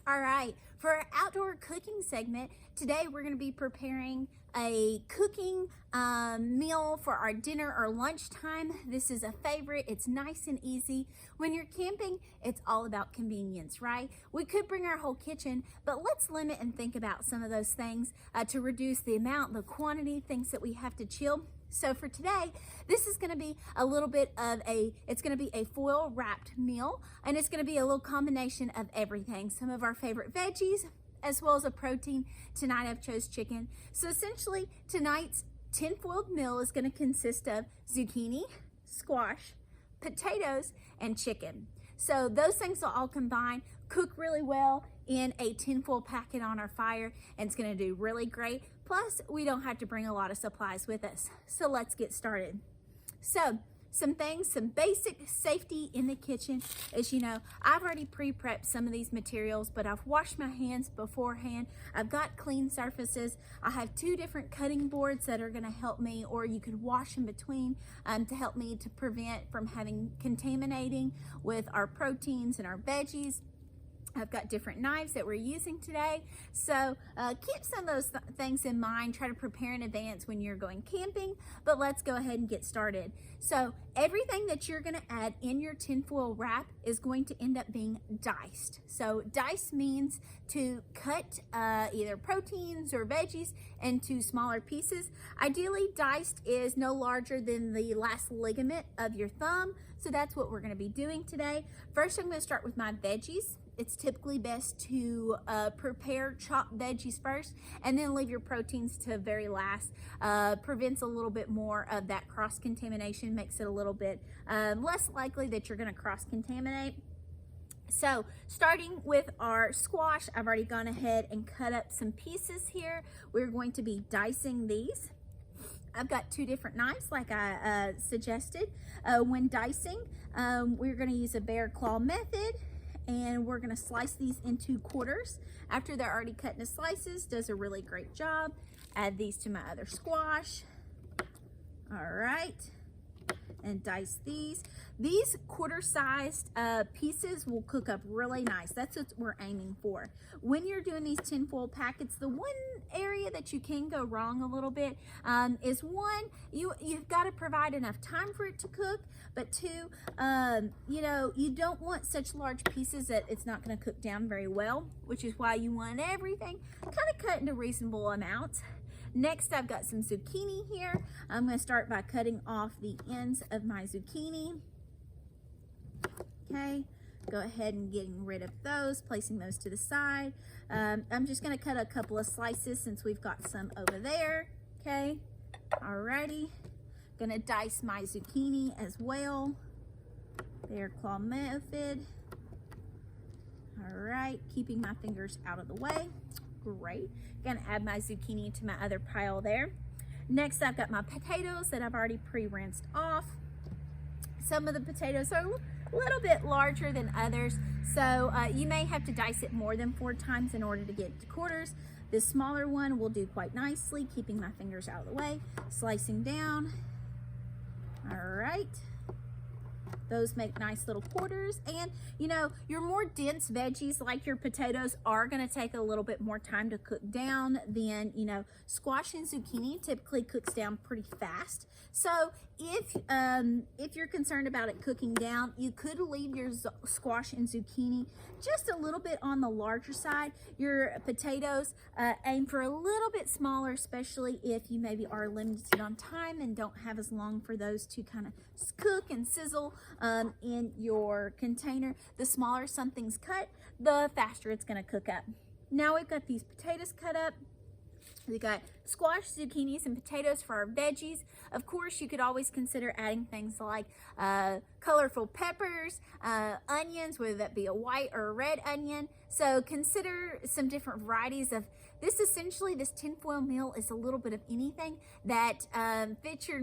All right, for our outdoor cooking segment, today we're going to be preparing a cooking meal for our dinner or lunchtime. This is a favorite. It's nice and easy. When you're camping, it's all about convenience, right? We could bring our whole kitchen, but let's limit and think about some of those things to reduce the amount, the quantity, things that we have to chill. So for today, this is gonna be a little bit of it's gonna be a foil wrapped meal, and it's gonna be a little combination of everything. Some of our favorite veggies, as well as a protein. Tonight I've chose chicken. So essentially tonight's tinfoiled meal is gonna consist of zucchini, squash, potatoes, and chicken. So those things will all combine, cook really well in a tinfoil packet on our fire, and it's gonna do really great. Plus, we don't have to bring a lot of supplies with us. So let's get started. So, some basic safety in the kitchen is, I've already pre-prepped some of these materials, but I've washed my hands beforehand. I've got clean surfaces. I have 2 different cutting boards that are gonna help me, or you could wash in between to help me to prevent from having contaminating with our proteins and our veggies. I've got different knives that we're using today. So keep some of those things in mind. Try to prepare in advance when you're going camping, but let's go ahead and get started. So everything that you're gonna add in your tinfoil wrap is going to end up being diced. So dice means to cut either proteins or veggies into smaller pieces. Ideally, diced is no larger than the last ligament of your thumb. So that's what we're gonna be doing today. First, I'm gonna start with my veggies. It's typically best to prepare chopped veggies first and then leave your proteins to very last. Prevents a little bit more of that cross-contamination, makes it a little bit less likely that you're gonna cross-contaminate. So starting with our squash, I've already gone ahead and cut up some pieces here. We're going to be dicing these. I've got 2 different knives like I suggested. When dicing, we're gonna use a bear claw method, and we're gonna slice these into quarters. After they're already cut into slices, does a really great job. Add these to my other squash. All right, and dice these. These quarter-sized pieces will cook up really nice. That's what we're aiming for. When you're doing these tinfoil packets, the one area that you can go wrong a little bit is one, you've got to provide enough time for it to cook, but 2, you don't want such large pieces that it's not going to cook down very well, which is why you want everything kind of cut into reasonable amounts. Next, I've got some zucchini here. I'm going to start by cutting off the ends of my zucchini. Okay, go ahead and getting rid of those, placing those to the side. I'm just going to cut a couple of slices since we've got some over there. Okay, alrighty. Going to dice my zucchini as well. Bear claw method. All right, keeping my fingers out of the way. Great. Gonna add my zucchini to my other pile there. Next, I've got my potatoes that I've already pre-rinsed off. Some of the potatoes are a little bit larger than others, so you may have to dice it more than 4 times in order to get to quarters. This smaller one will do quite nicely, keeping my fingers out of the way. Slicing down. All right. Those make nice little quarters, and your more dense veggies like your potatoes are going to take a little bit more time to cook down than squash and zucchini typically cooks down pretty fast. So if you're concerned about it cooking down, you could leave your squash and zucchini just a little bit on the larger side. Your potatoes, aim for a little bit smaller, especially if you maybe are limited on time and don't have as long for those to kind of cook and sizzle in your container. The smaller something's cut, the faster it's going to cook up. Now we've got these potatoes cut up. We got squash, zucchinis, and potatoes for our veggies. Of course, you could always consider adding things like colorful peppers, onions, whether that be a white or a red onion. So consider some different varieties of this. Essentially, this tinfoil meal is a little bit of anything that fits your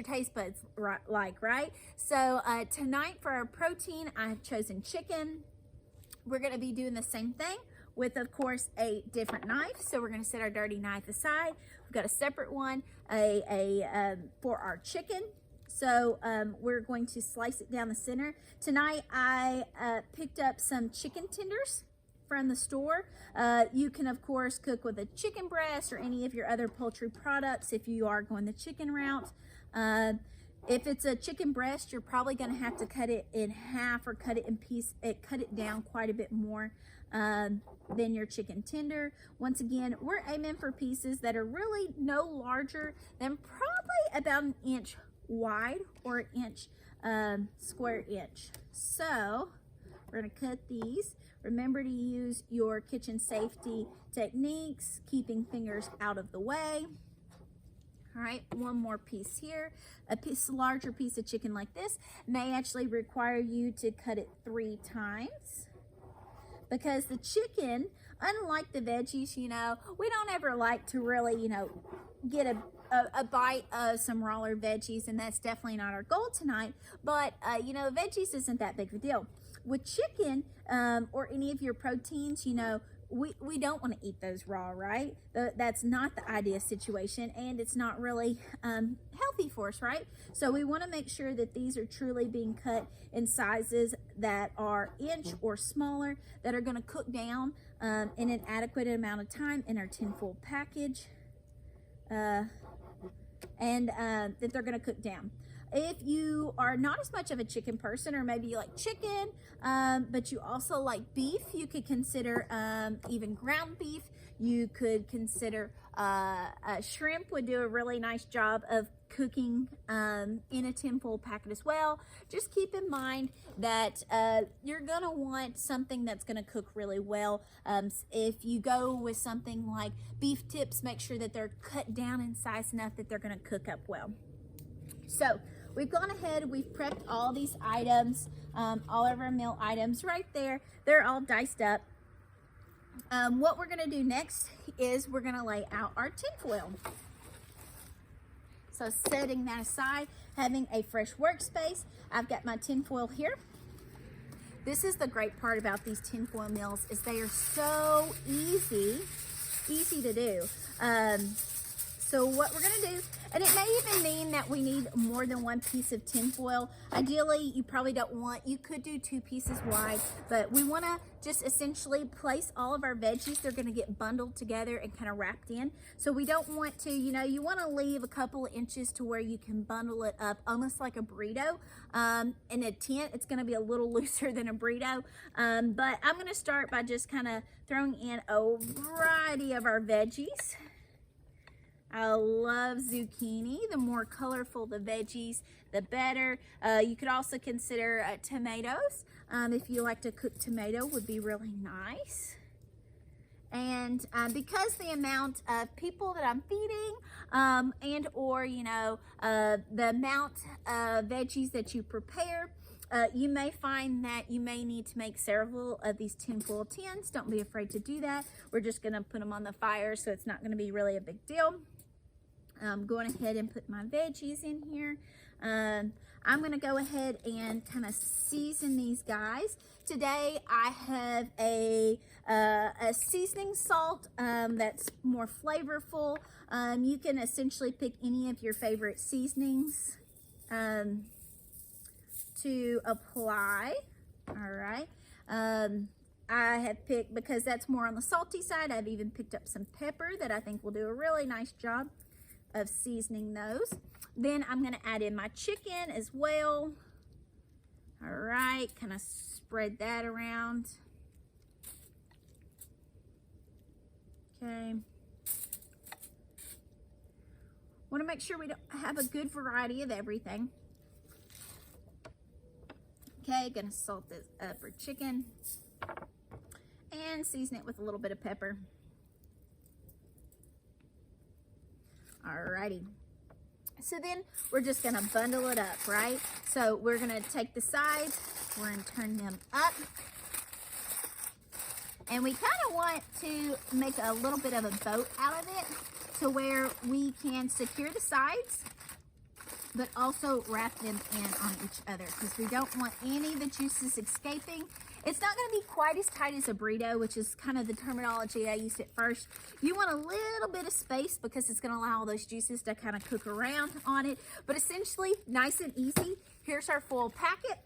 taste buds like, right? So tonight for our protein, I have chosen chicken. We're going to be doing the same thing with, of course, a different knife. So we're going to set our dirty knife aside. We've got a separate one for our chicken. So we're going to slice it down the center. Tonight I picked up some chicken tenders from the store. You can of course cook with a chicken breast or any of your other poultry products if you are going the chicken route. If it's a chicken breast, you're probably going to have to cut it in half or cut it down quite a bit more than your chicken tender. Once again, we're aiming for pieces that are really no larger than probably about an inch wide or an inch square inch. So we're going to cut these. Remember to use your kitchen safety techniques, keeping fingers out of the way. All right, one more piece here. A larger piece of chicken like this may actually require you to cut it 3 times, because the chicken, unlike the veggies, you know, we don't ever like to really, you know, get a bite of some raw veggies, and that's definitely not our goal tonight. But you know, veggies isn't that big of a deal. With chicken or any of your proteins, you know, we don't want to eat those raw, right? That's not the ideal situation, and it's not really healthy for us, right? So we want to make sure that these are truly being cut in sizes that are inch or smaller, that are going to cook down in an adequate amount of time in our tinfoil package, and that they're going to cook down. If you are not as much of a chicken person, or maybe you like chicken, but you also like beef, you could consider even ground beef. You could consider shrimp would do a really nice job of cooking in a tinfoil packet as well. Just keep in mind that you're gonna want something that's gonna cook really well. If you go with something like beef tips, make sure that they're cut down in size enough that they're gonna cook up well. So we've gone ahead, we've prepped all these items, all of our meal items right there. They're all diced up. What we're gonna do next is we're gonna lay out our tinfoil. So setting that aside, having a fresh workspace, I've got my tinfoil here. This is the great part about these tinfoil meals, is they are so easy to do. So what we're gonna do, and it may even mean that we need more than one piece of tinfoil. Ideally, you probably don't want, you could do 2 pieces wide, but we wanna just essentially place all of our veggies. They're gonna get bundled together and kind of wrapped in. So we don't want to, you know, you wanna leave a couple of inches to where you can bundle it up almost like a burrito. In a tent, it's gonna be a little looser than a burrito. But I'm gonna start by just kind of throwing in a variety of our veggies. I love zucchini. The more colorful the veggies, the better. You could also consider tomatoes. If you like to cook tomato, would be really nice. And because the amount of people that I'm feeding, and or, you know, the amount of veggies that you prepare, you may find that you may need to make several of these tinfoil tins. Don't be afraid to do that. We're just gonna put them on the fire, so it's not gonna be really a big deal. I'm going ahead and put my veggies in here. I'm going to go ahead and kind of season these guys. Today I have a seasoning salt that's more flavorful. You can essentially pick any of your favorite seasonings to apply. All right. I have picked, because that's more on the salty side, I've even picked up some pepper that I think will do a really nice job of seasoning those. Then I'm gonna add in my chicken as well. All right, kind of spread that around. Okay. Want to make sure we don't have a good variety of everything. Okay, gonna salt this up for chicken and season it with a little bit of pepper. Alrighty. So then we're just gonna bundle it up, right? So we're gonna take the sides, we're gonna turn them up. And we kind of want to make a little bit of a boat out of it to where we can secure the sides, but also wrap them in on each other, because we don't want any of the juices escaping. It's not going to be quite as tight as a burrito, which is kind of the terminology I used at first. You want a little bit of space because it's going to allow all those juices to kind of cook around on it. But essentially, nice and easy. Here's our full packet.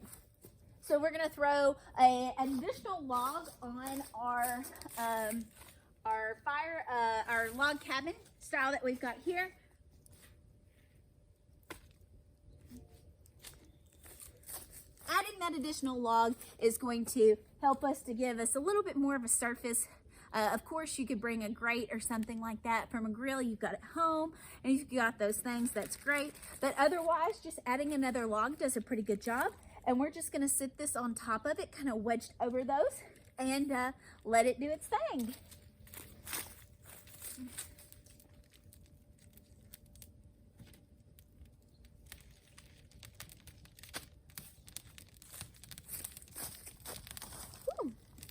So we're gonna throw an additional log on our fire, our log cabin style that we've got here. Adding that additional log is going to help us to give us a little bit more of a surface. Of course, you could bring a grate or something like that from a grill you've got at home, and if you've got those things, that's great. But otherwise, just adding another log does a pretty good job. And we're just gonna sit this on top of it, kind of wedged over those, and let it do its thing.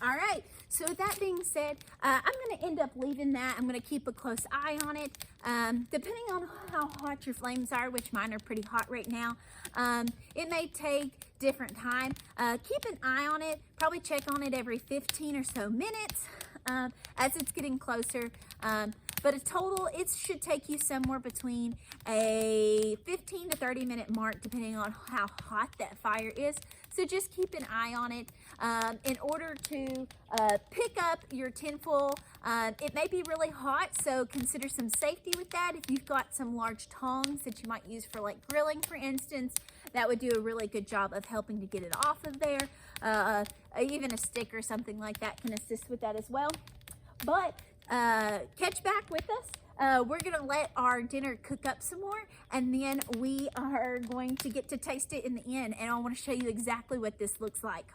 All right, so with that being said, I'm gonna end up leaving that. I'm gonna keep a close eye on it. Depending on how hot your flames are, which mine are pretty hot right now, it may take different time. Keep an eye on it, probably check on it every 15 or so minutes as it's getting closer. But a total, it should take you somewhere between a 15 to 30 minute mark, depending on how hot that fire is. So just keep an eye on it. In order to pick up your tinfoil, it may be really hot, so consider some safety with that. If you've got some large tongs that you might use for like grilling, for instance, that would do a really good job of helping to get it off of there. Even a stick or something like that can assist with that as well. But catch back with us. We're gonna let our dinner cook up some more, and then we are going to get to taste it in the end, and I want to show you exactly what this looks like.